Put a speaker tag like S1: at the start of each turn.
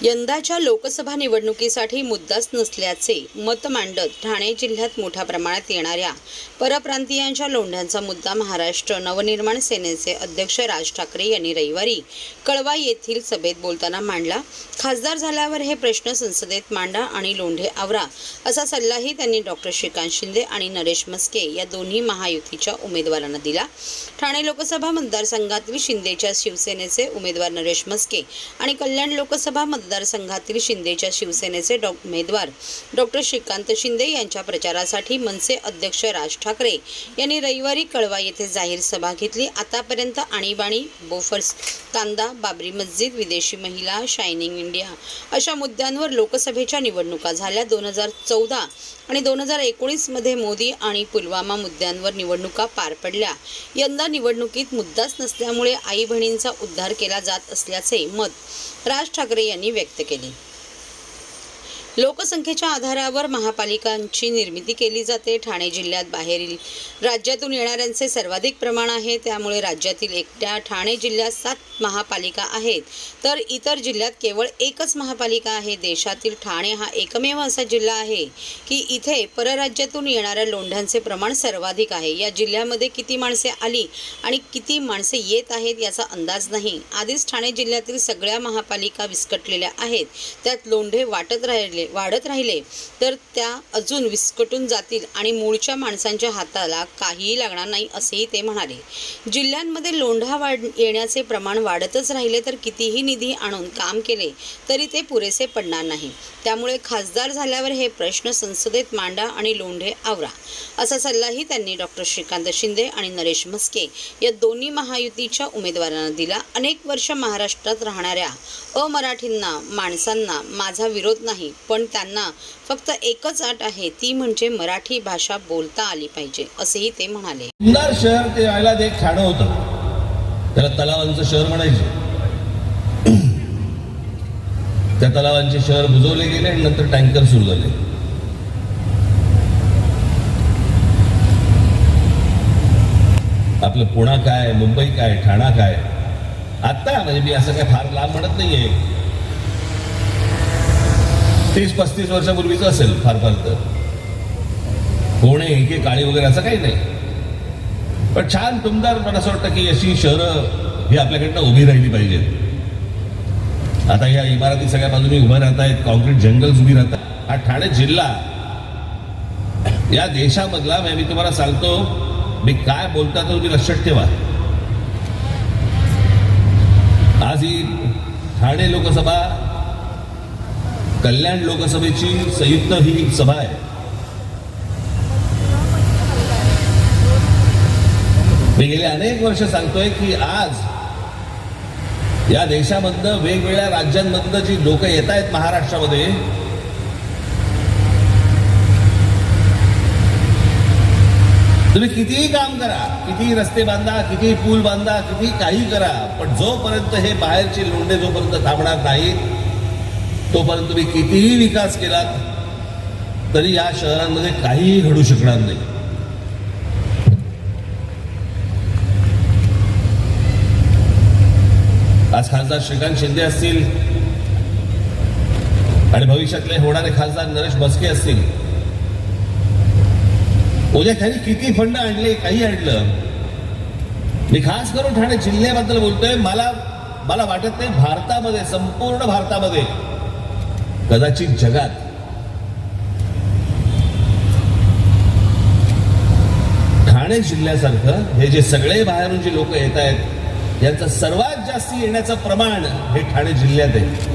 S1: यंदाच्या लोकसभा निवडणुकीसाठी मुद्दाच नसल्याचे मत मांडत ठाणे जिल्ह्यात मोठ्या प्रमाणात येणाऱ्या परप्रांतीयांच्या लोंढ्यांचा मुद्दा महाराष्ट्र नवनिर्माण सेनेचे अध्यक्ष राज ठाकरे यांनी रविवारी कळवा येथील सभेत बोलताना मांडला। खासदार झाल्यावर हे प्रश्न संसदेत मांडा आणि लोंढे आवरा असा सल्लाही त्यांनी डॉक्टर श्रीकांत शिंदे आणि नरेश म्हस्के या दोन्ही महायुतीच्या उमेदवारांना दिला। ठाणे लोकसभा मतदारसंघातील शिंदेच्या शिवसेनेचे उमेदवार नरेश म्हस्के आणि कल्याण लोकसभा मतदारसंघातील शिंदेच्या शिवसेनेचे उमेदवार डॉक्टर श्रीकांत शिंदे यांच्या प्रचारासाठी मनसे अध्यक्ष राज ठाकरे यांनी रविवारी कळवा येथे जाहीर सभा घेतली। आतापर्यंत आणीबाणी, बोफर्स कांदा, बाबरी मस्जिद, विदेशी महिला, शायनिंग इंडिया अशा मुद्द्यांवर लोकसभेच्या निवडणुका झाल्या। 2014 आणि 2019 मध्ये मोदी आणि पुलवामा मुद्द्यांवर निवडणुका पार पडल्या। यंदा निवडणुकीत मुद्दाच नसल्यामुळे आई बहिणींचा उद्धार केला जात असल्याचे मत राज ठाकरे यांनी व्यक्त केले। लोकसंख्येच्या आधारावर महापालिकांची निर्मिती केली जाते। ठाणे जिल्ह्यात बाहेरील राज्यातून येणाऱ्यांचे सर्वाधिक प्रमाण आहे, त्यामुळे राज्यातील एकट्या ठाणे जिल्ह्यात 7 महापालिका आहेत, तर इतर जिल्ह्यात केवळ एकच महापालिका आहे। देशातील ठाणे हा एकमेव असा जिल्हा आहे की इथे परराज्यातून येणाऱ्या लोंढ्यांचे प्रमाण सर्वाधिक आहे। या जिल्ह्यामध्ये किती माणसे आली आणि किती माणसे येत आहेत याचा अंदाज नाही। आधीच ठाणे जिल्ह्यातील सगळ्या महापालिका विस्कटलेल्या आहेत, त्यात लोंढे वाढत राहिले तर त्या अजून विस्कटून जातील आणि मूळच्या माणसांच्या हाताला काहीही लागणार नाही असेही ते म्हणाले। जिल्ह्यांमध्ये लोंढा येण्याचे प्रमाण वाढतच राहिले तर कितीही निधी आणून काम केले तरी ते पुरेसे पडणार नाही। त्यामुळे खासदार झाल्यावर हे प्रश्न संसदेत मांडा आणि लोंढे आवरा असा सल्लाही त्यांनी डॉक्टर श्रीकांत शिंदे आणि नरेश म्हस्के या दोन्ही महायुतीच्या उमेदवारांना दिला। अनेक वर्ष महाराष्ट्रात राहणाऱ्या अमराठींना माणसांना माझा विरोध नाही, पण त्यांना फक्त एकच अट आहे, ती म्हणजे मराठी भाषा बोलता आली पाहिजे असेही ते म्हणाले।
S2: सुंदर शहर ते व्हायला एक ठाणं होतं, त्याला तलावांचं शहर म्हणायचे। त्या तलावांचे शहर बुजवले गेले आणि नंतर टँकर सुरू झाले। आपलं पुणा काय, मुंबई काय, ठाणा काय, आता म्हणजे मी असं काय फार लांब म्हणत नाहीये, 30-35 वर्षापूर्वीचं असेल फार तर। पुणे की काळी वगैरे असं काही नाही, पण छान तुमदार मला असं वाटतं की अशी शहरं ही आपल्याकडनं उभी राहिली पाहिजेत। आता या इमारती सगळ्या बाजूनी उभ्या राहत आहेत, कॉन्क्रीट जंगल्स उभी राहतात। हा ठाणे जिल्हा या देशामधला, मी तुम्हाला सांगतो, मी काय बोलता तर तुम्ही लक्षात ठेवा। आज ही ठाणे लोकसभा कल्याण लोकसभेची संयुक्त ही सभा आहे। मी गेले अनेक वर्ष सांगतोय की आज या देशामधनं वेगवेगळ्या राज्यांमधनं जी लोक येत आहेत महाराष्ट्रामध्ये, तुम्ही कितीही काम करा, कितीही रस्ते बांधा, कितीही पूल बांधा, कितीही काही करा, पण जोपर्यंत हे बाहेरचे लोंढे जोपर्यंत थांबणार नाहीत तोपर्यंत तुम्ही कितीही विकास केलात तरी या शहरांमध्ये काहीही घडू शकणार नाही। आज खासदार श्रीकांत शिंदे असतील आणि भविष्यातले होणारे खासदार नरेश म्हस्के असतील, उद्या खाली किती फंड आणले, काही आणलं, मी खास करून ठाणे जिल्ह्याबद्दल बोलतोय। मला वाटत नाही भारतामध्ये, संपूर्ण भारतामध्ये, कदाचित जगात ठाणे जिल्ह्यासारखं हे जे सगळे बाहेरून जे लोक येत आहेत यांचं सर्वात जास्त येण्याचं प्रमाण हे ठाणे जिल्ह्यात आहे।